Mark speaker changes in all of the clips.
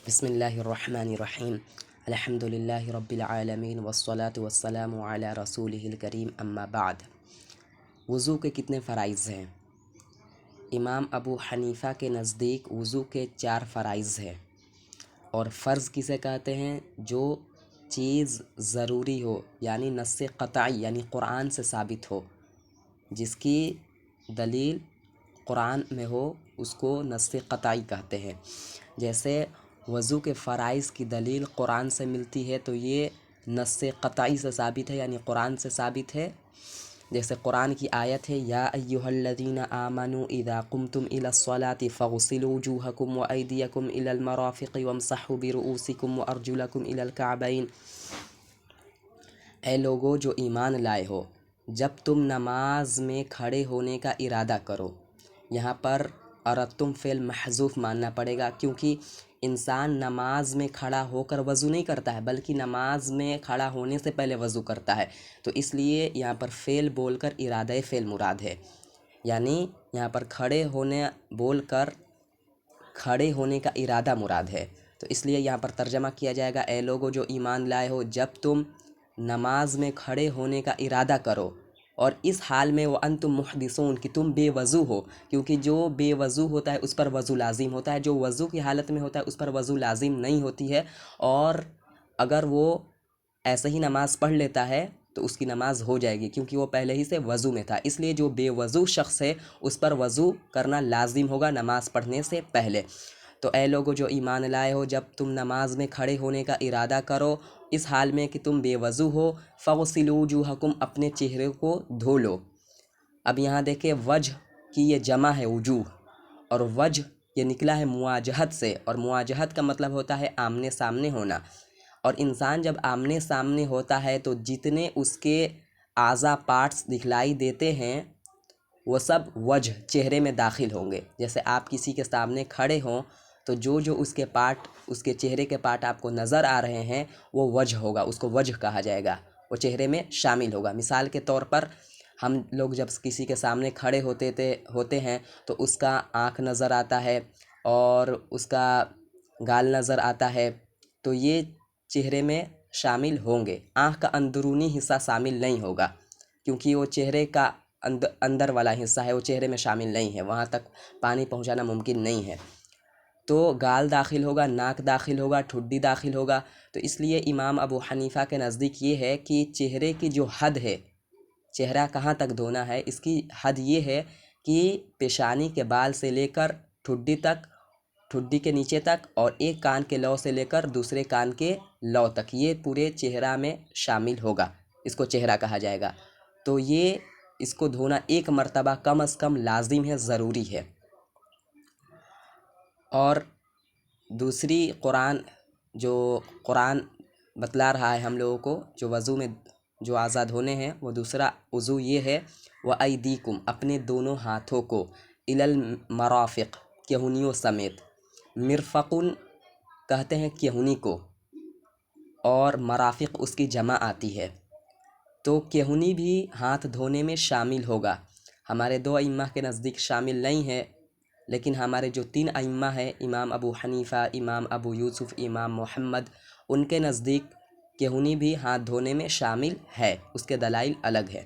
Speaker 1: بسم اللہ الرحمن الرحیم الحمد للہ رب العالمین والصلاة والسلام علی رسولہ الکریم اما بعد۔ وضو کے کتنے فرائض ہیں؟ امام ابو حنیفہ کے نزدیک وضو کے 4 فرائض ہیں، اور فرض کسے کہتے ہیں؟ جو چیز ضروری ہو، یعنی نص قطعی، یعنی قرآن سے ثابت ہو، جس کی دلیل قرآن میں ہو، اس کو نص قطعی کہتے ہیں۔ جیسے وضو کے فرائض کی دلیل قرآن سے ملتی ہے تو یہ نص قطعی سے ثابت ہے، یعنی قرآن سے ثابت ہے۔ جیسے قرآن کی آیت ہے یا ایھا الذین آمنوا اذا قمتم الی الصلاۃ فاغسلوا وجوہکم وایدیکم الی المرافق وامسحوا برؤوسکم وارجلکم الی الکعبین۔ اے لوگو جو ایمان لائے ہو، جب تم نماز میں کھڑے ہونے کا ارادہ کرو۔ یہاں پر اردتم فعل محذوف ماننا پڑے گا، کیونکہ انسان نماز میں کھڑا ہو کر وضو نہیں کرتا ہے، بلکہ نماز میں کھڑا ہونے سے پہلے وضو کرتا ہے، تو اس لیے یہاں پر فعل بول کر ارادہ فعل مراد ہے، یعنی یہاں پر کھڑے ہونے بول کر کھڑے ہونے کا ارادہ مراد ہے، تو اس لیے یہاں پر ترجمہ کیا جائے گا اے لوگو جو ایمان لائے ہو، جب تم نماز میں کھڑے ہونے کا ارادہ کرو، اور اس حال میں وانتم محدثون کہ تم بے وضو ہو، کیونکہ جو بے وضو ہوتا ہے اس پر وضو لازم ہوتا ہے، جو وضو کی حالت میں ہوتا ہے اس پر وضو لازم نہیں ہوتی ہے، اور اگر وہ ایسے ہی نماز پڑھ لیتا ہے تو اس کی نماز ہو جائے گی، کیونکہ وہ پہلے ہی سے وضو میں تھا۔ اس لیے جو بے وضو شخص ہے اس پر وضو کرنا لازم ہوگا نماز پڑھنے سے پہلے۔ تو اے لوگو جو ایمان لائے ہو، جب تم نماز میں کھڑے ہونے کا ارادہ کرو اس حال میں کہ تم بے وضو ہو، فاغسلوا وجوہکم اپنے چہرے کو دھو لو۔ اب یہاں دیکھیں وجہ کی یہ جمع ہے وجوہ، اور وجہ یہ نکلا ہے مواجہت سے، اور مواجہت کا مطلب ہوتا ہے آمنے سامنے ہونا، اور انسان جب آمنے سامنے ہوتا ہے تو جتنے اس کے اعضاء پارٹس دکھلائی دیتے ہیں وہ سب وجہ چہرے میں داخل ہوں گے۔ جیسے آپ کسی کے سامنے کھڑے ہوں تو جو اس کے پارٹ، اس کے چہرے کے پارٹ آپ کو نظر آ رہے ہیں وہ وجہ ہوگا، اس کو وجہ کہا جائے گا، وہ چہرے میں شامل ہوگا۔ مثال کے طور پر ہم لوگ جب کسی کے سامنے کھڑے ہوتے ہیں تو اس کا آنکھ نظر آتا ہے اور اس کا گال نظر آتا ہے، تو یہ چہرے میں شامل ہوں گے۔ آنکھ کا اندرونی حصہ شامل نہیں ہوگا، کیونکہ وہ چہرے کا اندر والا حصہ ہے، وہ چہرے میں شامل نہیں ہے، وہاں تک پانی پہنچانا ممکن نہیں ہے۔ تو گال داخل ہوگا، ناک داخل ہوگا، ٹھڈی داخل ہوگا، تو اس لیے امام ابو حنیفہ کے نزدیک یہ ہے کہ چہرے کی جو حد ہے، چہرہ کہاں تک دھونا ہے، اس کی حد یہ ہے کہ پیشانی کے بال سے لے کر ٹھڈی تک، ٹھڈی کے نیچے تک، اور ایک کان کے لو سے لے کر دوسرے کان کے لو تک، یہ پورے چہرہ میں شامل ہوگا، اس کو چہرہ کہا جائے گا۔ تو یہ اس کو دھونا ایک مرتبہ کم از کم لازم ہے، ضروری ہے۔ اور دوسری قرآن بتلا رہا ہے ہم لوگوں کو جو وضو میں جو اعضاء دھونے ہیں، وہ دوسرا وضو یہ ہے وَأَيْدِيكُمْ اپنے دونوں ہاتھوں کو إِلَى الْمَرَافِقِ کہنیوں سمیت۔ مرفقن کہتے ہیں کہنی کو، اور مرافق اس کی جمع آتی ہے، تو کہنی بھی ہاتھ دھونے میں شامل ہوگا۔ ہمارے 2 ائمہ کے نزدیک شامل نہیں ہے، لیکن ہمارے جو 3 ائمہ ہیں، امام ابو حنیفہ، امام ابو یوسف، امام محمد، ان کے نزدیک کہنی بھی ہاتھ دھونے میں شامل ہے، اس کے دلائل الگ ہے۔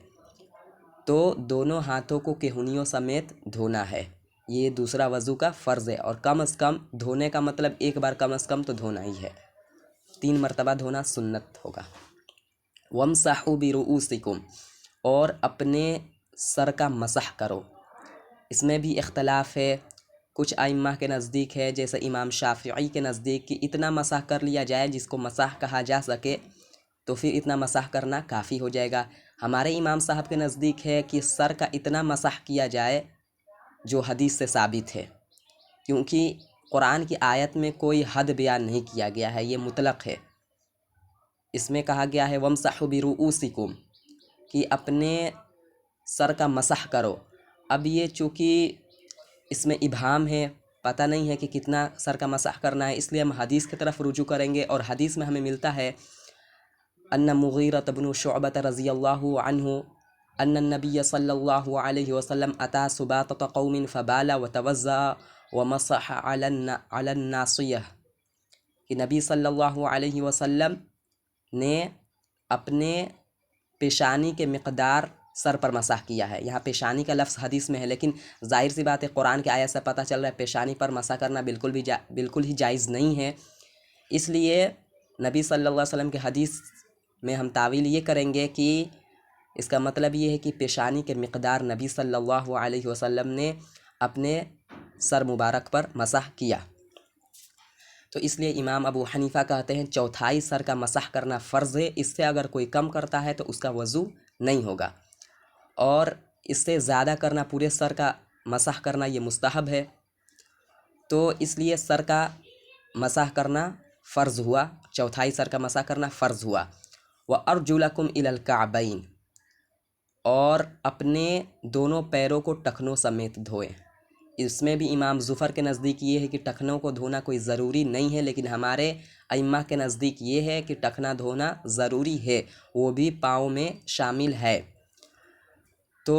Speaker 1: تو دونوں ہاتھوں کو کہنیوں سمیت دھونا ہے، یہ دوسرا وضو کا فرض ہے، اور کم از کم دھونے کا مطلب ایک بار کم از کم تو دھونا ہی ہے، 3 مرتبہ دھونا سنت ہوگا۔ وَامْسَحُوا بِرُؤُوسِكُمْ اور اپنے سر کا مسح کرو۔ اس میں بھی اختلاف ہے، کچھ ائمہ کے نزدیک ہے جیسے امام شافعی کے نزدیک کہ اتنا مسح کر لیا جائے جس کو مسح کہا جا سکے، تو پھر اتنا مسح کرنا کافی ہو جائے گا۔ ہمارے امام صاحب کے نزدیک ہے کہ سر کا اتنا مسح کیا جائے جو حدیث سے ثابت ہے، کیونکہ قرآن کی آیت میں کوئی حد بیان نہیں کیا گیا ہے، یہ مطلق ہے۔ اس میں کہا گیا ہے وَامْسَحُوا بِرُؤُوسِكُمْ کہ اپنے سر کا مسح کرو۔ اب یہ چونکہ اس میں ابہام ہے، پتہ نہیں ہے کہ کتنا سر کا مسح کرنا ہے، اس لیے ہم حدیث کی طرف رجوع کریں گے، اور حدیث میں ہمیں ملتا ہے ان مغیرۃ بن شعبۃ رضی اللہ عنہ ان النبی صلی اللہ علیہ وسلم اتى سباطۃ قوم فبال وتوضأ ومسح على الناصیہ، کہ نبی صلی اللہ علیہ وسلم نے اپنے پیشانی کے مقدار سر پر مسح کیا ہے۔ یہاں پیشانی کا لفظ حدیث میں ہے، لیکن ظاہر سی بات ہے قرآن کے آیت سے پتہ چل رہا ہے پیشانی پر مسح کرنا بالکل ہی جائز نہیں ہے۔ اس لیے نبی صلی اللہ علیہ وسلم کے حدیث میں ہم تعویل یہ کریں گے کہ اس کا مطلب یہ ہے کہ پیشانی کے مقدار نبی صلی اللہ علیہ وسلم نے اپنے سر مبارک پر مسح کیا۔ تو اس لیے امام ابو حنیفہ کہتے ہیں چوتھائی سر کا مسح کرنا فرض ہے، اس سے اگر کوئی کم کرتا ہے تو اس کا وضو نہیں ہوگا، اور اس سے زیادہ کرنا پورے سر کا مسح کرنا یہ مستحب ہے۔ تو اس لیے سر کا مسح کرنا فرض ہوا، چوتھائی سر کا مسح کرنا فرض ہوا۔ وَأَرْجُلَكُمْ إِلَى الْكَعْبَيْنِ، اور اپنے دونوں پیروں کو ٹخنوں سمیت دھوئیں۔ اس میں بھی امام ظفر کے نزدیک یہ ہے کہ ٹخنوں کو دھونا کوئی ضروری نہیں ہے، لیکن ہمارے ائمہ کے نزدیک یہ ہے کہ ٹخنا دھونا ضروری ہے، وہ بھی پاؤں میں شامل ہے۔ تو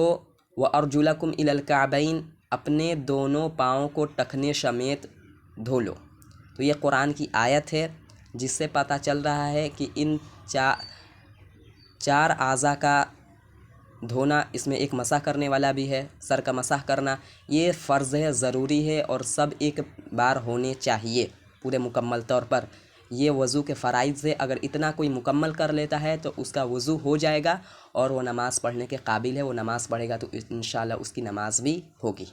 Speaker 1: وَأَرْجُلَكُمْ إِلَى الْكَعْبَيْنِ، اپنے دونوں پاؤں کو ٹخنے سمیت دھو لو۔ تو یہ قرآن کی آیت ہے جس سے پتہ چل رہا ہے کہ ان چار اعضاء کا دھونا، اس میں ایک مسح کرنے والا بھی ہے، سر کا مسح کرنا یہ فرض ہے، ضروری ہے، اور سب ایک بار ہونے چاہیے پورے مکمل طور پر۔ یہ وضو کے فرائض سے اگر اتنا کوئی مکمل کر لیتا ہے تو اس کا وضو ہو جائے گا اور وہ نماز پڑھنے کے قابل ہے، وہ نماز پڑھے گا تو انشاءاللہ اس کی نماز بھی ہوگی۔